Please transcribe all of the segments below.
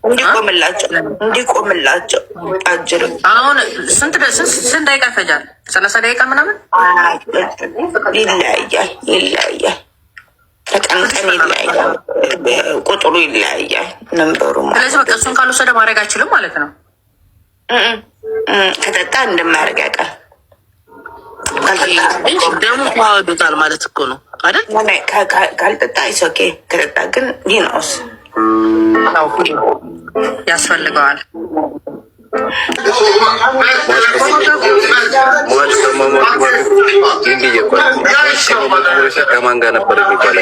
እንዲቆምላቸው እንዲቆምላቸው አጅርም አሁን ስንት ደቂቃ ይፈጃል? 30 ደቂቃ ምናምን ይለያያል። በቀን ይለያያል። ቁጥሩ ይለያያል። ነንበሩ ስለዚህ በቃ እሱን ካልወሰደ ማድረግ አይችልም ማለት ነው። ከጠጣ እንደማያደርግ ያውቃል። ደግሞ ተዋህዶታል ማለት እኮ ነው አይደል? ካልጠጣ ይሶኬ ከጠጣ ግን ይነውስ ያስፈልገዋል። ከማን ጋር ነበር የሚባል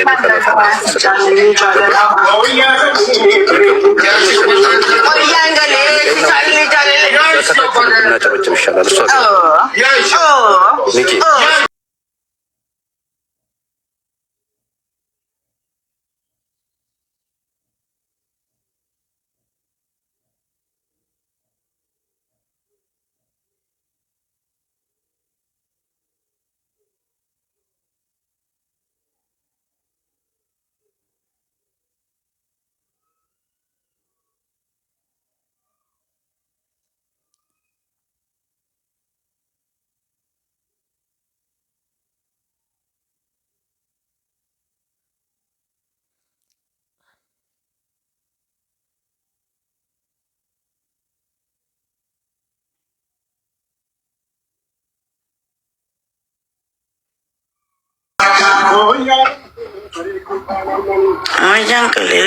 ብናጨበጭብ ይሻላል። jangan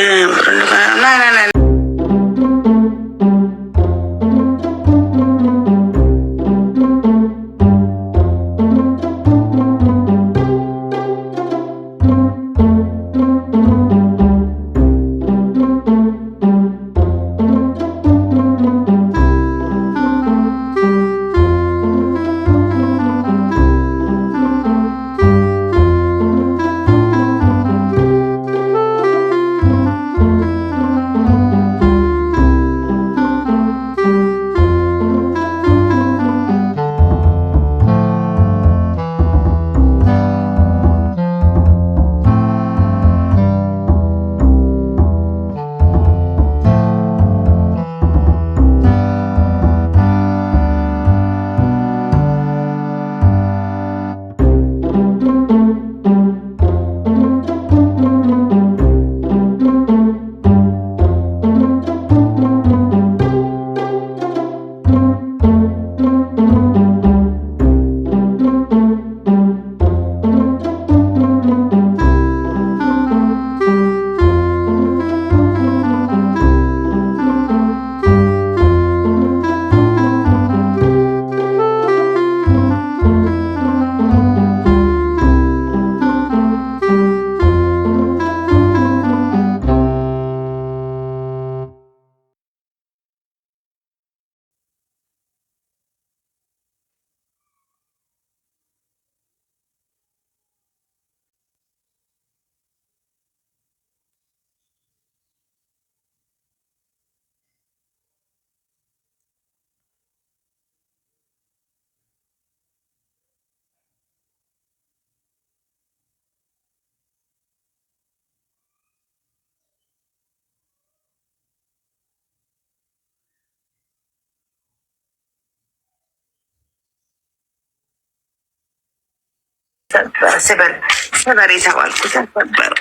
ሰበር የተባልኩት ነበር።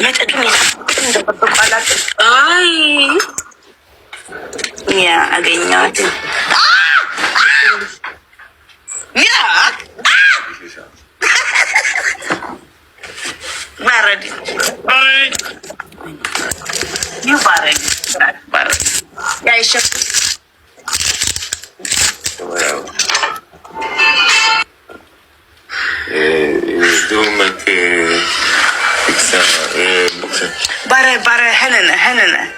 መጠጡን እንደጠበቋላት ያ አገኘኋት ያ ባረድ ያ ይሸፍ bara henne.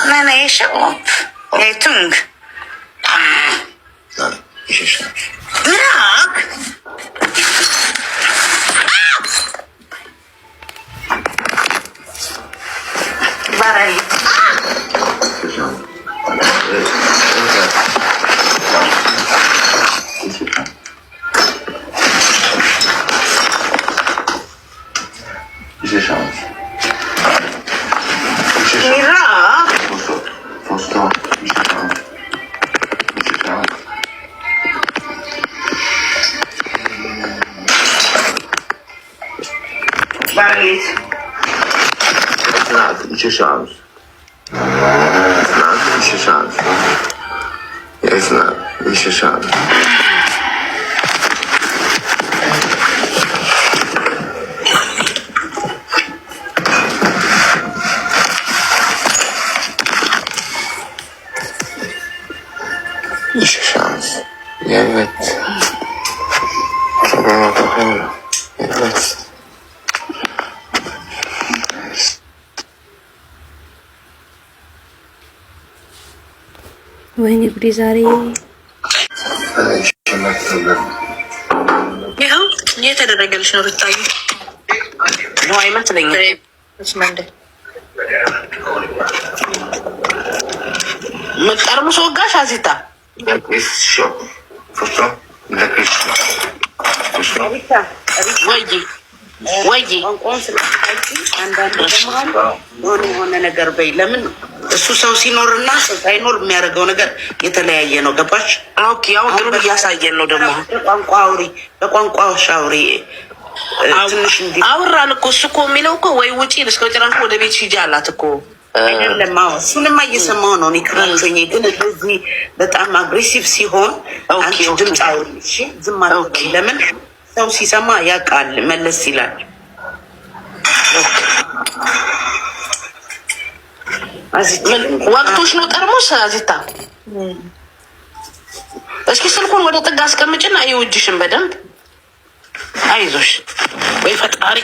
Nej, jag kör upp. Jag är tung. Rak! Bara lite. Diese Chance. not. It's your chance. It's not. It's your chance. It's not. It's your chance. It's your chance. Yeah, but ወይኔ ጉዴ ዛሬ ይኸው እየተደረገልሽ ነው ብታዩ ነው አይመስለኝም። ጠርሙስ ወጋሽ አዚታ ወይ የሆነ ነገር በይ። ለምን እሱ ሰው ሲኖርና ሰው ሳይኖር የሚያደርገው ነገር የተለያየ ነው። ገባሽ? ኦኬ። አሁን ጥሩ እያሳየን ነው ደግሞ በቋንቋ አውሪ፣ በቋንቋ አውሪ። ትንሽ እንዲ አውራን እኮ እሱ እኮ የሚለው እኮ ወይ ውጪ እስከ ጭራሽ ወደ ቤት ሂጂ አላት እኮ። አይደለም እሱንማ እየሰማሁ ነው። እኔ ክራንቾኝ ግን እዚህ በጣም አግሬሲቭ ሲሆን አንቺ ድምፅ አውሪ። እሺ ዝም አትበይ። ለምን ሰው ሲሰማ ያውቃል፣ መለስ ይላል። ወቅቶች ነው ጠርሙስ አዚታ። እስኪ ስልኩን ወደ ጥግ አስቀምጭና ይውጅሽን በደንብ አይዞሽ። ወይ ፈጣሪ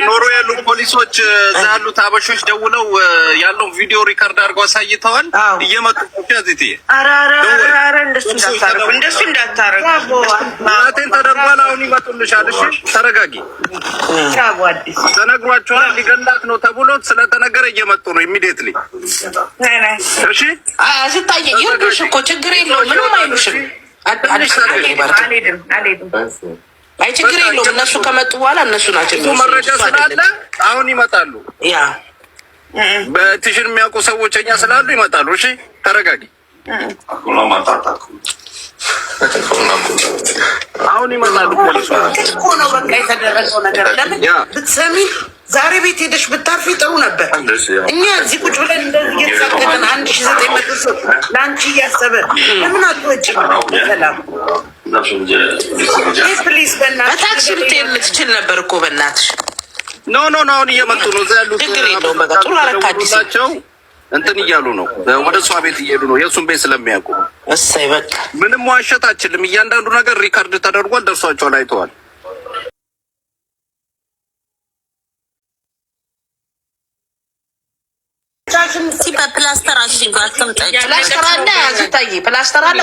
ኖርዌይ ያሉ ፖሊሶች እዛ ያሉት አበሾች ደውለው ያለውን ቪዲዮ ሪከርድ አድርገው አሳይተዋል። እየመጡ እንደሱ እንዳታረጉ እናቴን ተደርጓል። አሁን ይመጡልሻል። እሺ ተረጋጊ። ተነግሯቸዋል። ሊገላት ነው ተብሎ ስለተነገረ እየመጡ ነው ኢሚዲየትሊ። እሺ አዝታየ ይርዱሽ እኮ ችግር የለውም። ምንም አይሉሽም። አይ ችግር የለውም። እነሱ ከመጡ በኋላ እነሱ ናቸው መረጃ ስላለ አሁን ይመጣሉ። ያ በትሽን የሚያውቁ ሰዎች እኛ ስላሉ ይመጣሉ። እሺ ተረጋጊ። አሁን ይመጣሉ ፖሊሶች እኮ ነው በቃ የተደረገው ነገር። ለምን ብትሰሚ ዛሬ ቤት ሄደሽ ብታርፊ ጥሩ ነበር። እኛ እዚህ ቁጭ ብለን እንደዚህ እየተሳቀቅን 1900 ሰው ለአንቺ እያሰበ ለምን አትወጪም? ሰላም ፕሊዝ በታክሲ ብትሄድ ልትችል ነበር እኮ በእናትሽ። ኖ አሁን እየመጡ ነው። እዛ ያሉት ችግር የለውም። በቃ ጥሩ አረካ አዲስ እንትን እያሉ ነው። ወደ እሷ ቤት እየሄዱ ነው። የእሱን ቤት ስለሚያውቁ እሰይ በቃ ምንም ዋሸት አችልም። እያንዳንዱ ነገር ሪካርድ ተደርጓል። ደርሷቸዋል፣ አይተዋል። በፕላስተር አሽጓትም ጠጭ ፕላስተር አለ አዚታዬ፣ ፕላስተር አለ።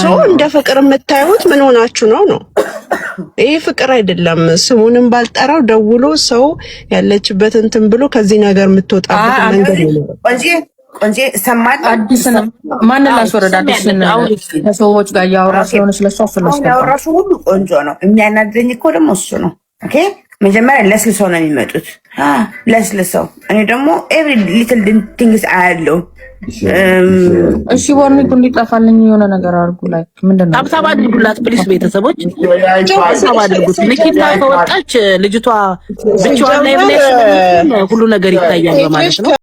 ሶ እንደ ፍቅር የምታዩት ምን ሆናችሁ ነው? ይሄ ፍቅር አይደለም። ስሙንም ባልጠራው ደውሎ ሰው ያለችበት እንትን ብሎ ከዚህ ነገር የምትወጣበት መንገድ ነው። ቆንጆ ሰማል አዲስ ነው። ማን ላስወረድ? አዲስ ነው። ከሰዎች ጋር ያወራሽ ነው። ስለሷ ያወራሽ ሁሉ ቆንጆ ነው። የሚያናደኝ እኮ ደግሞ እሱ ነው። ኦኬ መጀመሪያ ለስልሰው ነው የሚመጡት። ለስልሰው እኔ ደግሞ ኤቭሪ ሊትል ቲንግስ አያለው። እሺ ወርኒ ሁሉ ይጣፋልኝ የሆነ ነገር አድርጉ። ላይክ ምንድነው? ታብታብ አድርጉላት ፕሊስ ቤተሰቦች። ታብታብ አድርጉት። ንኪታ ከወጣች ልጅቷ ብቻዋን ላይ ብለሽ ሁሉ ነገር ይታያል ማለት ነው።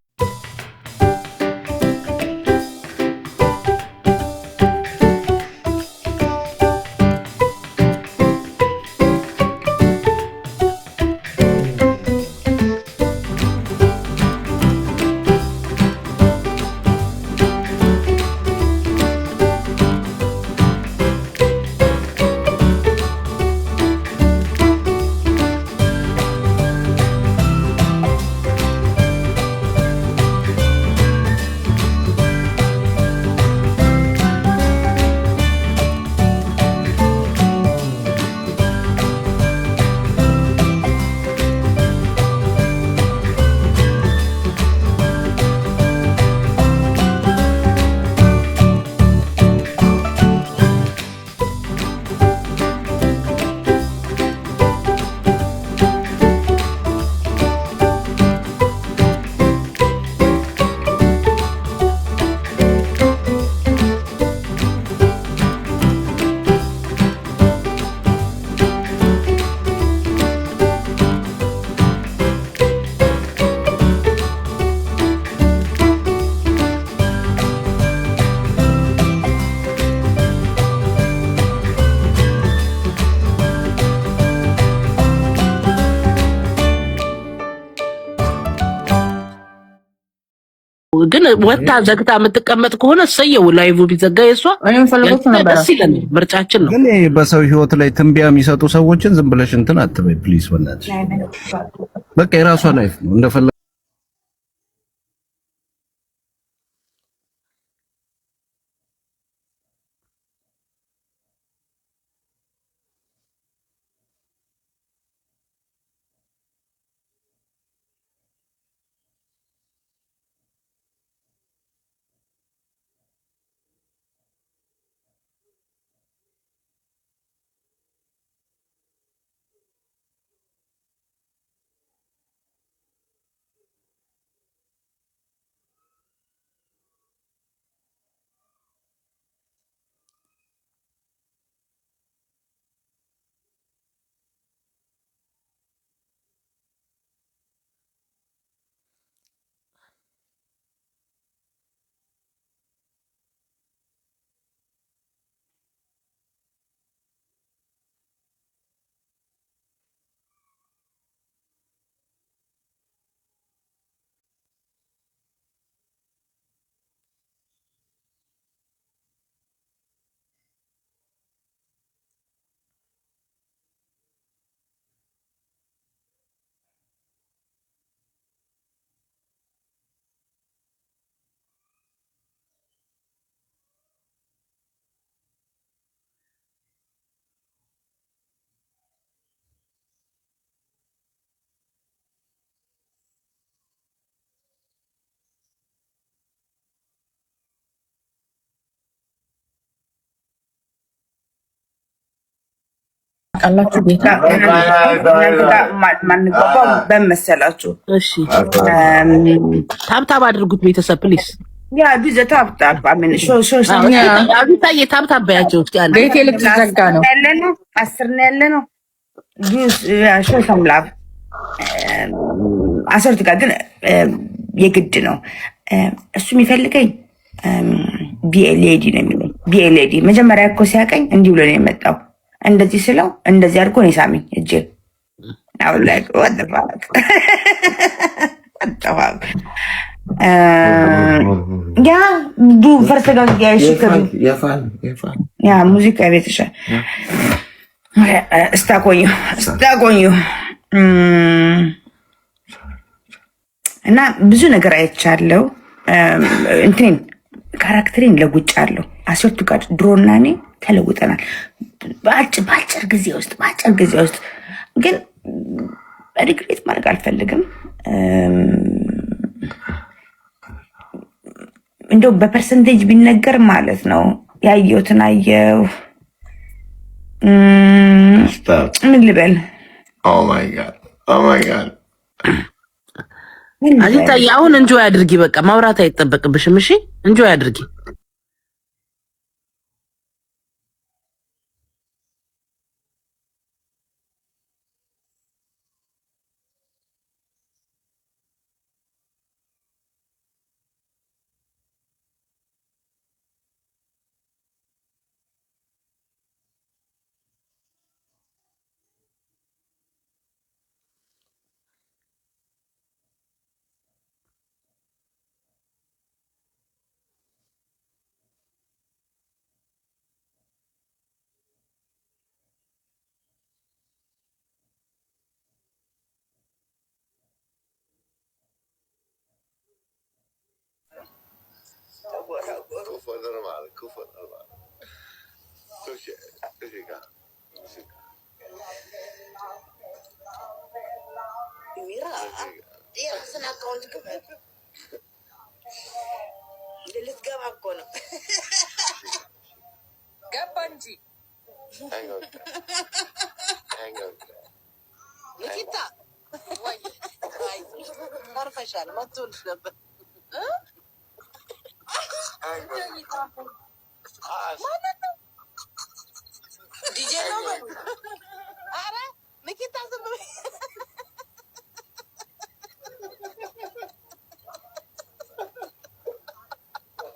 ግን ወጣ ዘግታ የምትቀመጥ ከሆነ ሰየው ላይቭ ቢዘጋ የሷ እኔም ፈልጎት ነበር። ምርጫችን ነው። ግን በሰው ህይወት ላይ ትንቢያ የሚሰጡ ሰዎችን ዝም ብለሽ እንትን አትበይ ፕሊዝ። ወላሂ በቃ የራሷ ላይፍ ነው እንደፈለ አላችሁ ቤታ ማንገባው በመሰላችሁ። እሺ ታብታብ አድርጉት ቤተሰብ ፕሊስ። ያ ቢዘ ታብታብ አሜን አቢታዬ ታብታብ በያቸው እስኪ አንዴ። ቤቴ ልትዘጋ ነው ያለነው 10 ነው ያለነው ጁስ ያ ሾሰምላፍ 10 ጋር ግን የግድ ነው እሱ የሚፈልገኝ ቢኤልኤዲ ነው የሚለኝ። ቢኤልኤዲ መጀመሪያ እኮ ሲያቀኝ እንዲህ ብሎ ነው የመጣው። እንደዚህ ስለው እንደዚህ አድርጎ ነው ሳሚኝ እጄ አሁን ላይ ወደባክ ያ ዱ ፈርሰጋ ያሽከም ያ ሙዚቃ ቤተሻ እስታቆዩ እና ብዙ ነገር አይቻለው። እንትን ካራክተሪን ለጉጫለሁ አሰርቱ ጋር ድሮና እኔ ተለውጠናል። በአጭር ጊዜ ውስጥ ግን ሪግሬት ማድረግ አልፈልግም። እንደው በፐርሰንቴጅ ቢነገር ማለት ነው ያየሁትን አየሁ። ምን ልበል? Oh my god. Oh my god. አዚታዬ አሁን እንጆይ አድርጊ። በቃ ማውራት አይጠበቅብሽም። እሺ እንጆይ አድርጊ። Kufa normal. Tushika. Mira, dia sen account ke delete gaba እኮ ነው ገባ እንጂ Hang on. ንኪታ ወይ ታርፈሻል መጥቶልሽ ነበር ዲጄ ነው አረ ንኪታ ዝም በይ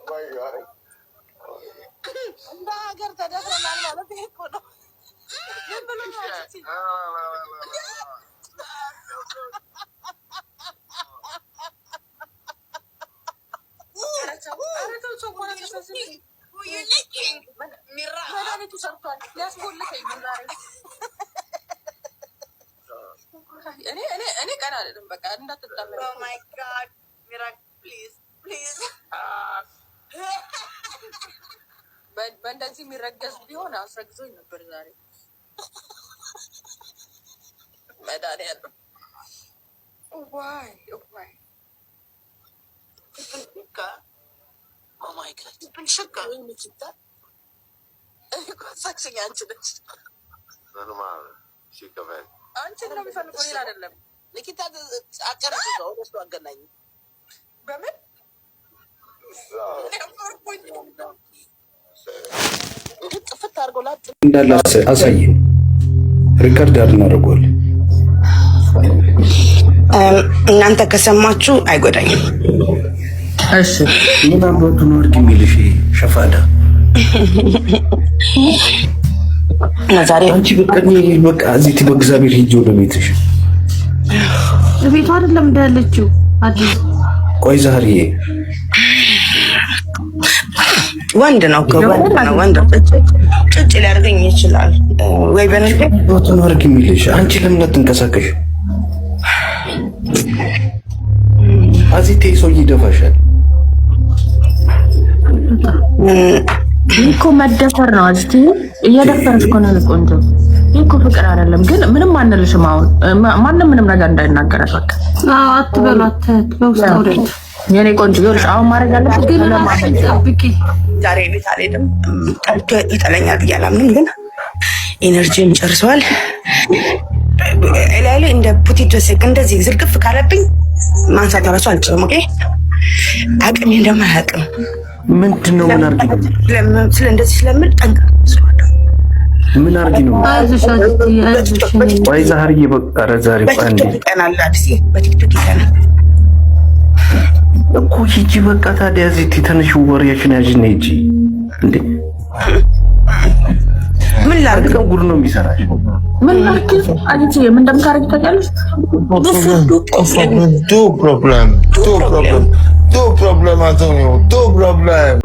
My god. እንደ ሀገር ተደፍረናል ማለት ይሄ እኮ ነው ዝም ብሎ ማለት እኔ ቀን አይደለም በቃ እንዳትጣመኝ ኦ ማይ ጋድ ሚራክ ፕሊዝ በእንደዚህ የሚረገዝ ቢሆን አስረግዞኝ ነበር ዛሬ መድኃኒዓለም ዋይ ኦ ማይ ጋድ ብንሽካ ወይ ምትታ ሳክሽኝ አንቺ ነሽ Normal. Shikavel. አንቺ ነው የሚፈልገው ሌላ አይደለም ንኪታ አቀረጽ ነው እሱ አገናኝ በምን ጥፍት አድርጎ ላጥ እንዳለ አሳየን። ሪከርድ አድርገዋል። እናንተ ከሰማችሁ አይጎዳኝም። እሺ ምን አባቱ ነው ወርቅ የሚልሽ ሸፋዳ ዛሬ አንቺ በቃ እዚህ በእግዚአብሔር ሂጅ ወደ ቤትሽ። ቤቷ አይደለም እንዳለችው አዲስ ቆይ ዛሬ ወንድ ነው ወንድ ጭጭ ሊያደርገኝ ይችላል ወይ በነገ አባቱ ነው ወርቅ የሚልሽ አንቺ ለምን አትንቀሳቀሽ? አዚቴ ሰው ይደፋሻል እኮ መደፈር ነው። አዚቴ እየደፈረች እኮ ነው። ቆንጆ እኮ ፍቅር አይደለም ግን ምንም አንልሽም። አሁን ማንም ምንም ነገር እንዳይናገራት በቃ አትበሏት በውስጥ አውረድ የኔ ቆንጆ ይኸውልሽ አሁን ማድረግ ያለብሽ ግን ጠብቂ። ዛሬ ቤት አልሄድም ጠልቶ ይጠለኛል ብዬ አላምንም ግን ኢነርጂን ጨርሰዋል። ላይ እንደ ፑቲት ወሰክ እንደዚህ ዝርግፍ ካለብኝ ማንሳት ራሱ አልችልም። ኦኬ አቅሜ እንደማያውቅም ምንድነው? ምን አርጊ ነው? ስለ እንደዚህ ስለምን ጠንቅ ምን አርጊ ነው? ወይ ዛሬ በቃ ዛሬ ቋንዴ ቀናል አዲስ በቲክቶክ ይተናል እኮ ሂጂ በቃ ታዲያ እዚህ ትንሽ ወሬሽን ያዥና ሂጂ እንዴ ምን ላድርግ? ጉድ ነው የሚሰራሽ። ምን ላድርግ? አንቺ ምን እንደምታረጊ ታውቂያለሽ? Do problem, Antonio. Do problem.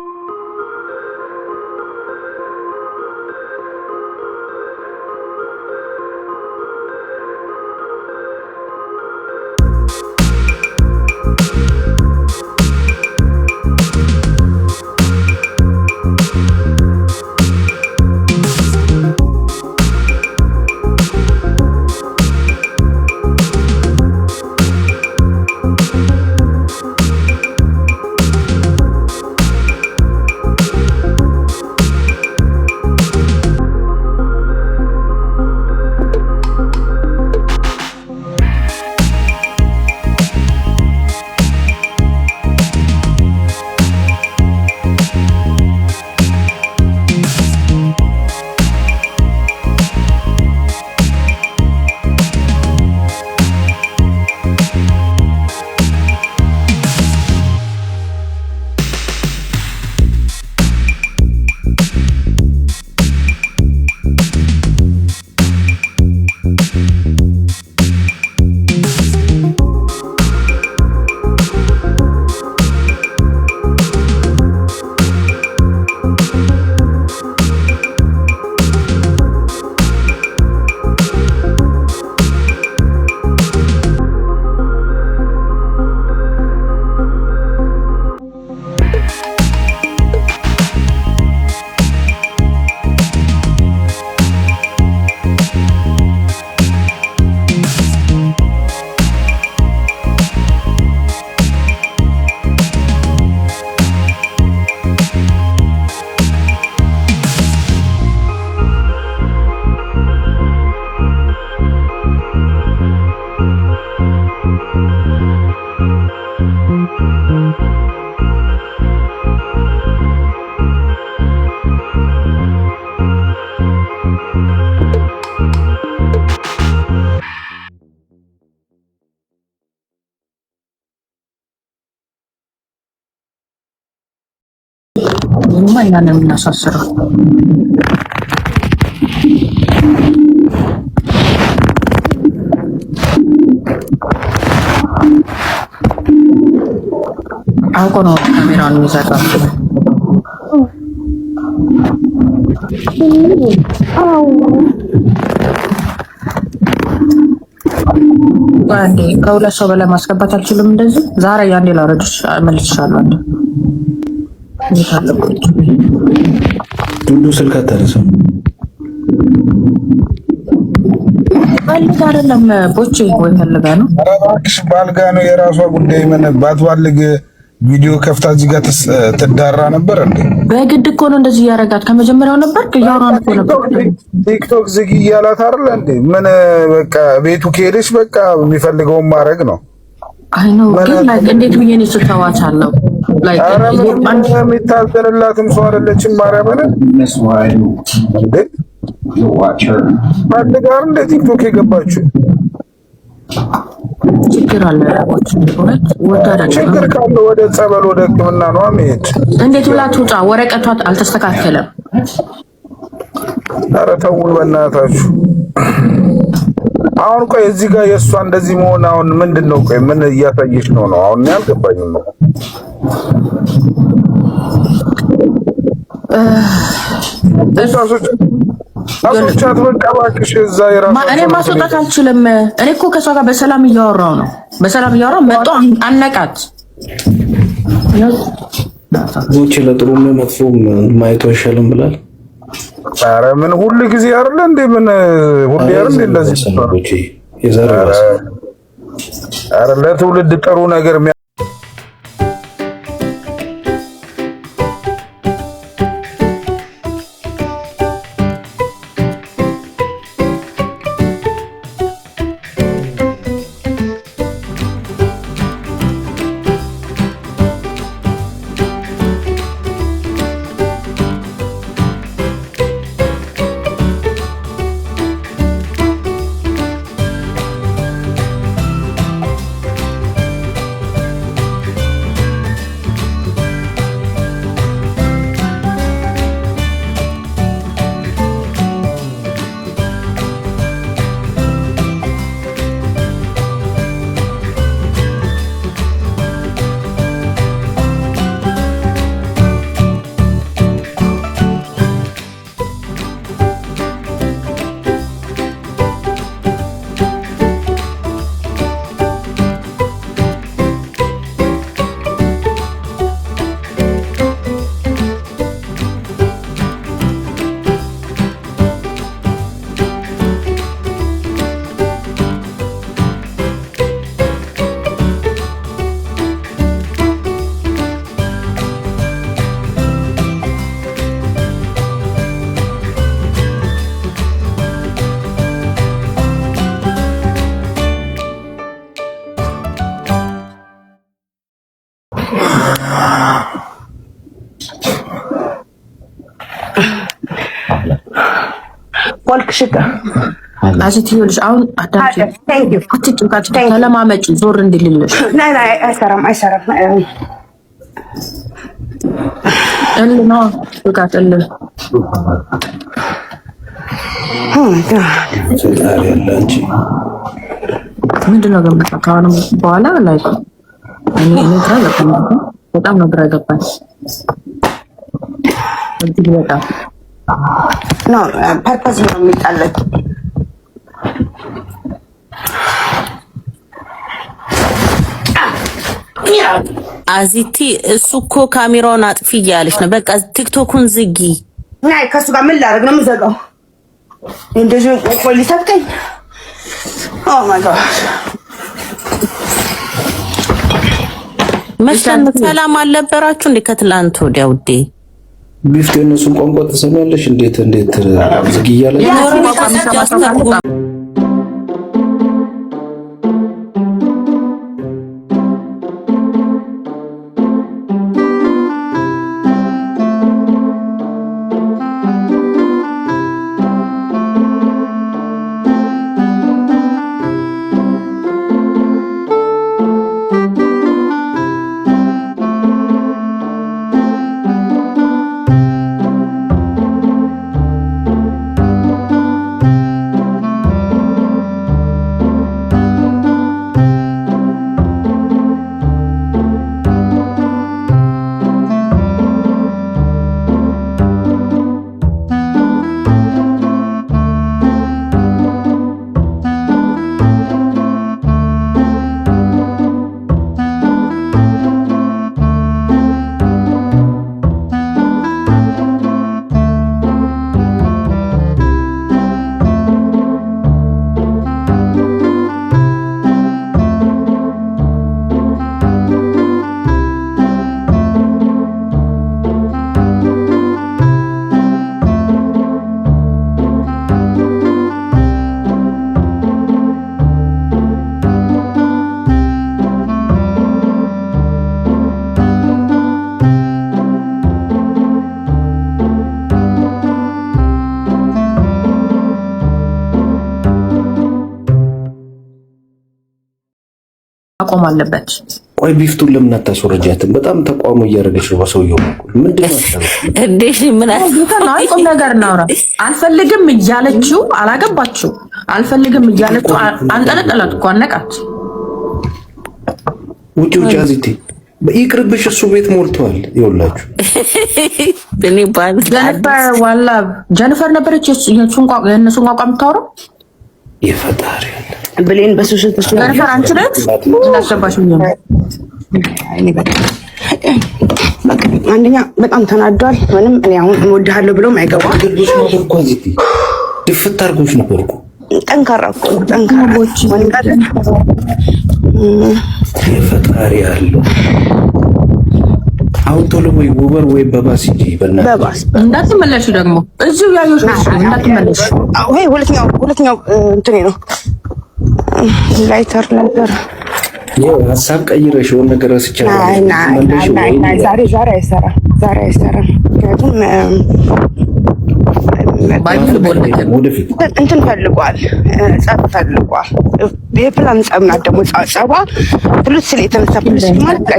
እኛን የምናሳስረው። አውቆ ነው ካሜራውን የሚዘጋው። አንዴ ከሁለት ሰው በላይ ማስገባት አልችልም። እንደዚህ ዛሬ ያንዴ ላረድሽ መልስሻለሁ። አንዴ ዱዱ ስልክ አታነሳም። ባልጋ አይደለም ቦቼ ወይ ፈልጋ ነው። እባክሽ ባልጋ ነው የራሷ ጉዳይ። ምን ባትባልግ ቪዲዮ ከፍታ እዚህ ጋር ትዳራ ነበር እንዴ? በግድ እኮ ነው እንደዚህ ያረጋት። ከመጀመሪያው ነበር ያወራን እኮ ነበር። ቲክቶክ ዝግ እያላት አይደል እንዴ? ምን በቃ ቤቱ ከሄደች በቃ የሚፈልገውን ማድረግ ነው። አይ ነው ግን ላይክ እንዴት ብዬ ነው ስታዋቻለሁ? ላይክ አንድ የሚታዘንላትም ሰው አይደለችም። ማርያምን እንዴ ባልጋር እንደ ቲክቶክ የገባችው ችግር አለ። ችግር ካለ ወደ ጸበል ወደ ሕክምና ነው መሄድ። እንዴት ብላ ትውጣ? ወረቀቷ አልተስተካከለም። ኧረ ተው በእናታችሁ። አሁን ቆይ እዚህ ጋር የእሷ እንደዚህ መሆን አሁን ምንድን ነው? ቆይ ምን እያሳየች ነው? አሁን ያልገባኝም ነው። አሶቻት በቃ እባክሽ እዛ የራሷ እኔ ማስወጣት አልችልም። እኔ እኮ ከሷ ጋር በሰላም እያወራው ነው። በሰላም እያወራው መጣ አነቃት። ቦቼ ለጥሩም ለመጥፎም ማየቱ አይሻልም ብላል። ኧረ ምን ሁሉ ጊዜ አይደለ እንዴ? ምን ሁሉ አይደለ እንደዚህ ቦቼ የዛሬው ኧረ ለትውልድ ጥሩ ነገር ወልክሽካ አዚቲዮልሽ አሁን አዳምጪ። አትጭቃጭ ተለማመጪ ዞር እንዲልልሽ። ናይ ናይ አይሰራም እልና ጭቃጭል ሰላም ያላንቺ ምንድነው ገምታ ካሁን በኋላ ላይ እኔ ግራ ገባኝ። በጣም ነው ግራ ገባኝ። እዚህ በጣም ነው ፐርፐዝ ነው የሚጣለው። አዚቲ እሱ እኮ ካሜራውን አጥፊ እያለች ነው። በቃ ቲክቶኩን ዝጊ። ናይ ከሱ ጋር ምን ላደርግ ነው የምዘጋው? እንደዚህ ቆይ ሊሰብከኝ። ኦ ማይ ጋድ መቼም ሰላም አልነበራችሁ እንዴ ከትላንት ወዲያ ውዴ? ቢፍት የነሱን ቋንቋ ተሰሚያለሽ? እንዴት ዝግ እያለች መቆም አለበት። ቆይ ቢፍቱን ለምን አታስወረጃትም? በጣም ተቋሙ እያደረገች ነው በሰውየው በኩል ምንድን ነው እንዴ? ምን ቁም ነገር እናውራ። አልፈልግም እያለችው አላገባችው። አልፈልግም እያለችው አንጠለጠላት እኮ አነቃት። ውጪ አዚቲ ይቅርብሽ፣ እሱ ቤት ሞልቷል። ይኸውላችሁ ጀኒፈር ነበረች የእነሱን ቋንቋ የምታወራው። የፈጣሪ ብሌን በሱሽት ጀኒፈር አንቺ ነሽ እንዳስገባሽ ነው። አንደኛ በጣም ተናዷል። ምንም እኔ አሁን እወድሃለሁ ብሎም አይገባም። ድፍት አድርጎሽ ነበር እኮ ጠንካራ እኮ ጠንካራ የፈጣሪ ያለው አሁን ቶሎ ወይ ውበር ወይ በባስ ሂጂ። በባስ እንዳትመለሽ ደግሞ እዚሁ ያዩሽ ነው። እንዳትመለሽ ወይ ሁለተኛው እንትኔ ነው ላይተር ነበር። ያው ሀሳብ ቀይረሽ የሆነ ነገር አስቻለሁ። ዛሬ አይሰራም። ምክንያቱም እንትን ፈልጓል፣ ጸብ ፈልጓል። የፕላን ጸብ ናት ደግሞ ጸባ ፕሉስ ስለ የተነሳ ፕሉስ ማለት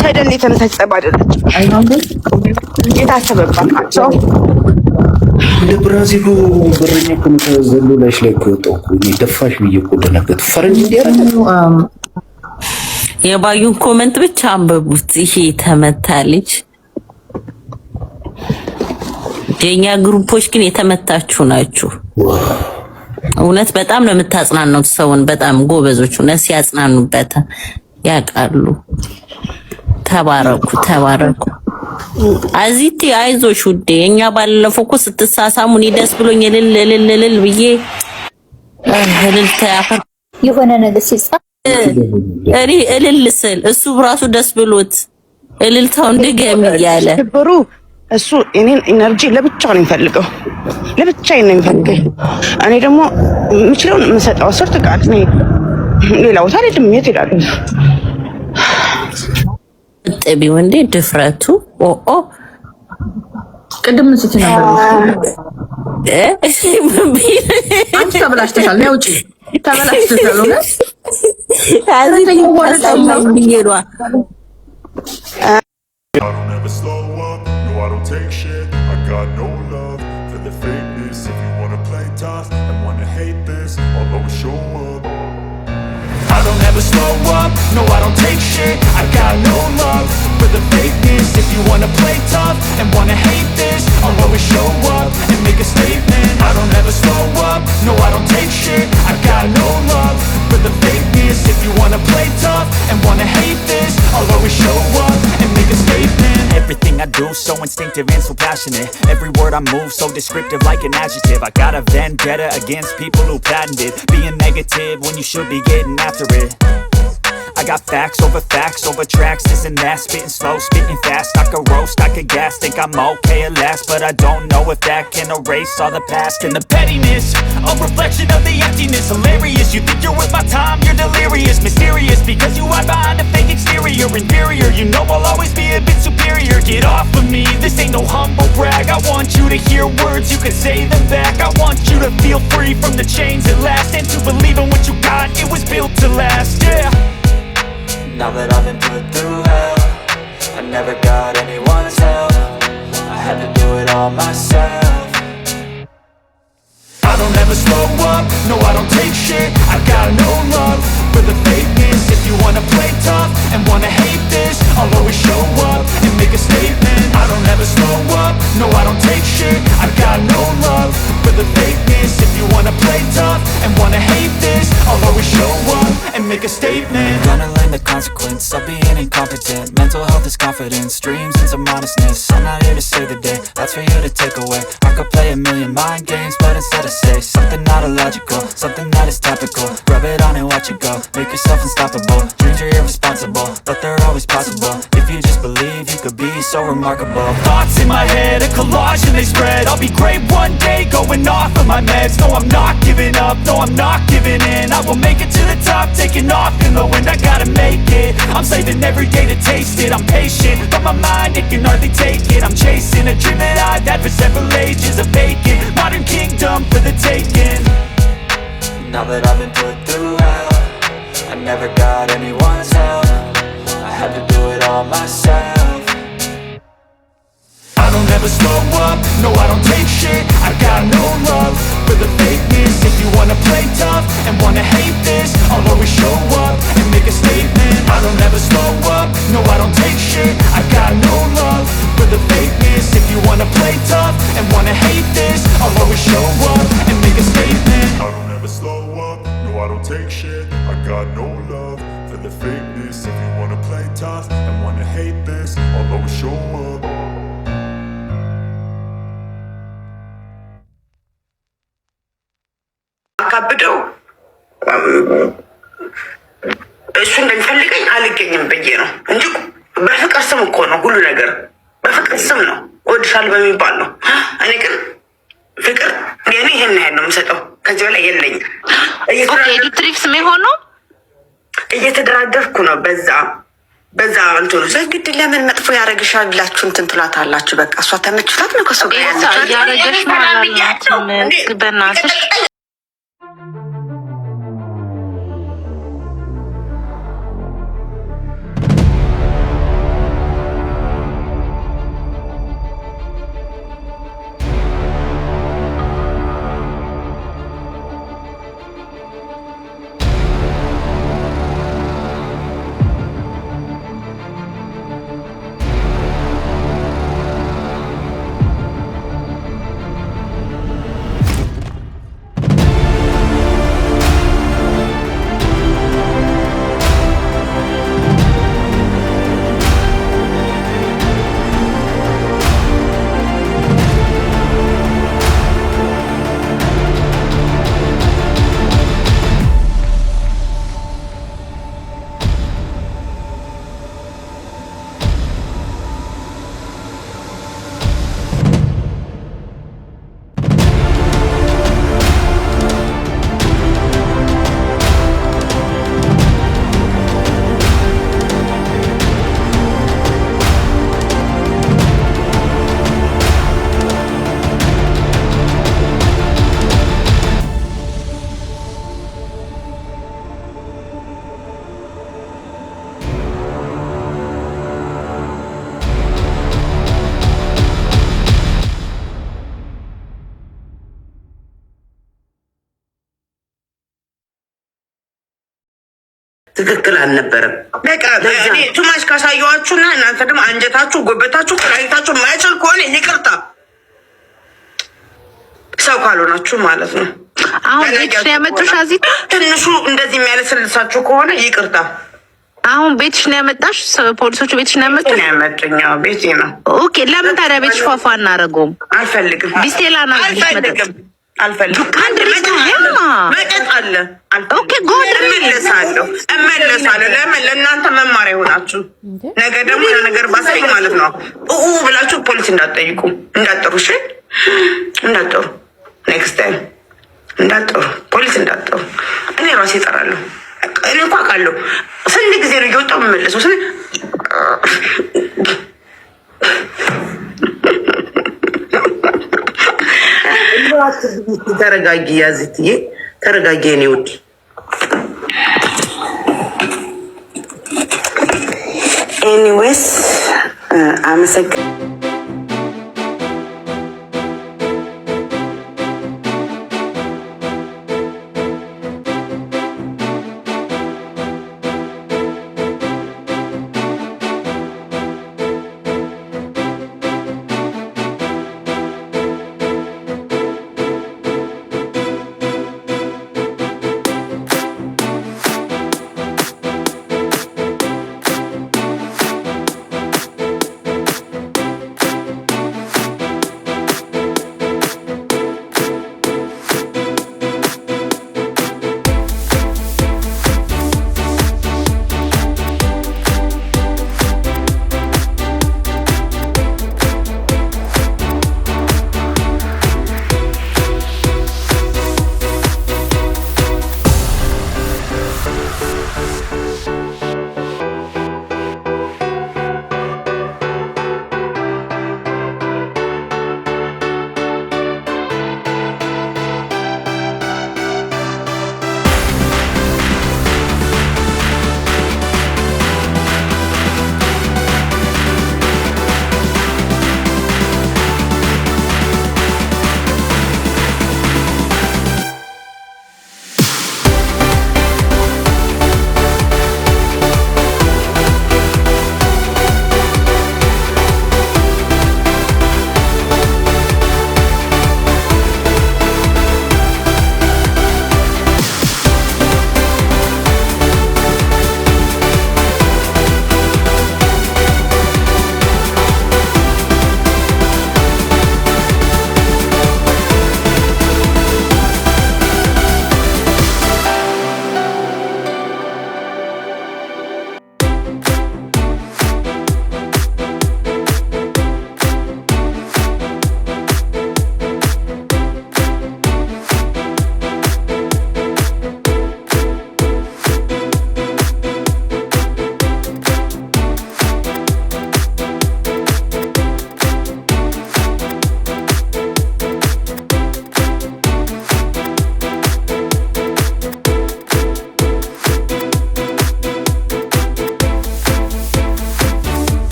ሰደን የተነሳ ጸብ አይደለችም፣ የታሰበባት ናቸው። እንደ ብራዚሉ በረኛ ከመዘሉ ላይሽ ላይ ከወጣው ደፋሽ ብዬ እኮ ደነገጥኩ። ፈረንጅ እንዲያረጋው የባዩን ኮመንት ብቻ አንበቡት። ይሄ ተመታ ልጅ የኛ ግሩፖች ግን የተመታችሁ ናችሁ። እውነት በጣም ነው የምታጽናኑት ሰውን። በጣም ጎበዞች እውነት ሲያጽናኑበት ያውቃሉ። ተባረኩ። አዚቲ አይዞሽ ውዴ። እኛ ባለፈው እኮ ስትሳሳሙ እኔ ደስ ብሎኝ እልል ብዬ እልል ተያፈር የሆነ ነገር ሲጻፍ እልል ስል እሱ ራሱ ደስ ብሎት እልልታውን ድገም እያለ እሱ እኔን ኢነርጂ ለብቻው ነው የሚፈልገው፣ ለብቻዬ ነው የሚፈልገው። እኔ ደግሞ የምችለውን የምሰጠው ሰርት ቃል ነው። ሌላ ቦታ አይደለም። የት ሄዳለሁ? ጥቢው እንዴ ድፍረቱ! ቅድም ምን ስትይ ነበር? አንቺ ተበላሽተሻል። ነው ውጪ ተበላሽተሻል። ነው አዚቲ ወረታው ቢሄዷ I don't take shit, I got no love for the fakeness. If you wanna play tough and wanna hate this, I'll always show up. I don't ever slow up, no I don't take shit, I got no love for the fakeness. If you wanna play tough and wanna hate this, I'll always show up and make a statement. I don't ever slow up, no I don't take shit, I got no love for the fakeness. If you wanna play tough and wanna hate this, I'll always show up and make a statement. Everything I do so instinctive and so passionate. Every word I move so descriptive like an adjective. I got a vendetta against people who patented being negative when you should be getting after it. I got facts over tracks, this and that. Spitting slow, spitting fast. I could roast, I could gas. Think I'm okay at last, but I don't know if that can erase all the past. And the pettiness, a reflection of the emptiness. Hilarious, you think you're worth my time, you're delirious. Mysterious, because you hide behind a fake exterior. Inferior, you know I'll always be a bit superior. Get off of me, this ain't no humble brag. I want you to hear words, you can say them back. I want you to feel free from the chains that last, and to believe in what you got, it was built to last, yeah. Now that I've been put through hell, I never got anyone's help, I had to do it all myself. I don't ever slow up, no I don't take shit, I got no love for the fakeness. If you wanna play tough and wanna hate this, I'll always show up and make a statement. I don't ever slow up, no I don't take shit, I got no love for the fakeness. If you wanna play tough and wanna hate this, I'll always show up and make a statement. Gonna learn the consequence of being incompetent. Mental health is confidence, dreams and some honestness. I'm not here to save the day, that's for you to take away. I could play a million mind games, but instead I say something not illogical, something that is topical. Rub it on and watch it go, make yourself unstoppable. Dreams are irresponsible, but they're always possible. If you just believe, you could be so remarkable. Thoughts in my head, a collage and they spread. I'll be great one day, going off of my meds. No, I'm not giving up, no, I'm not giving in. I will make it to the top, taking off in the wind. I gotta make it, I'm saving every day to taste it. I'm patient, but my mind, it can hardly take it. I'm chasing a dream that I've had for several ages. A vacant, modern kingdom for the taking. Now that I've been put through hell, I never got anyone's help. I had to do it all myself. I don't ever slow up, no I don't take shit. I got no love for the fakeness. If you wanna play tough and wanna hate this, I'll always show up and make a statement. I don't ever slow up, no I don't take shit. I got no love for the fakeness. If you wanna play tough and wanna hate this, I'll always show up and make a statement. I don't ever slow up, no I don't take shit. I got no love for the fakeness. If you wanna play tough and wanna hate this, I'll always show up. አካብደው እሱ እንደሚፈልገኝ አልገኝም ብዬ ነው እንጂ በፍቅር ስም እኮ ነው ሁሉ ነገር በፍቅር ስም ነው ወድሻል በሚባል ነው። እኔ ግን ፍቅር የኔ ይሄን ያህል ነው የምሰጠው ከዚህ በላይ የለኝም። ትሪክስ የሚሆነው እየተደራደርኩ ነው በዛ እንትኑ ግድ ለምን መጥፎ ያደረግሻል ብላችሁ እንትን ትላታላችሁ። በቃ እሷ ተመችታት ነው ከሱ ጋር ያደረገሽ ማለት ነው። በእናትሽ ትክክል አልነበረም። በቃ እኔ ቱማሽ ካሳየዋችሁና እናንተ ደግሞ አንጀታችሁ ጎበታችሁ ኩላሊታችሁ ማይችል ከሆነ ይቅርታ ሰው ካልሆናችሁ ማለት ነው። አሁን ቤትሽ ነው ያመጡሽ አዚት ትንሹ እንደዚህ የሚያለስልሳችሁ ከሆነ ይቅርታ። አሁን ቤትሽ ነው ያመጣሽ? ፖሊሶቹ ቤትሽ ነው ያመጡ? ነው ያመጡኝ። ቤቴ ነው። ኦኬ። ለምን ታዲያ ቤትሽ ፏፏ እናደርገውም? አልፈልግም። ቢስቴላ ነው አልፈልግም። አንድ መጠጥ አለ። ኦኬ ጎድ እመለሳለሁ። ለምን ለእናንተ መማሪያ ይሆናችሁ። ነገ ደግሞ ነገር ባሳይ ማለት ነው ብላችሁ ፖሊስ እንዳትጠይቁ እንዳትጠሩ። እሺ እንዳትጠሩ። ኔክስት ታይም እንዳትጠሩ፣ ፖሊስ እንዳትጠሩ። እኔ ራሴ እጠራለሁ። እኔ እንኳን አውቃለሁ ስንት ጊዜ ነው እየወጣሁ የምመለሰው። ተረጋጊ ያዝትዬ፣ ተረጋጊ የኔ ውድ። ኤኒዌይስ አመሰግናለሁ።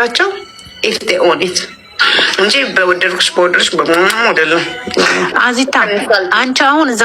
የምታደርጋቸው ኢፍ ዴይ ኦን ኢት እንጂ በወደድኩሽ በወደድሽ አይደለም። አዚታ አንቺ አሁን እዛ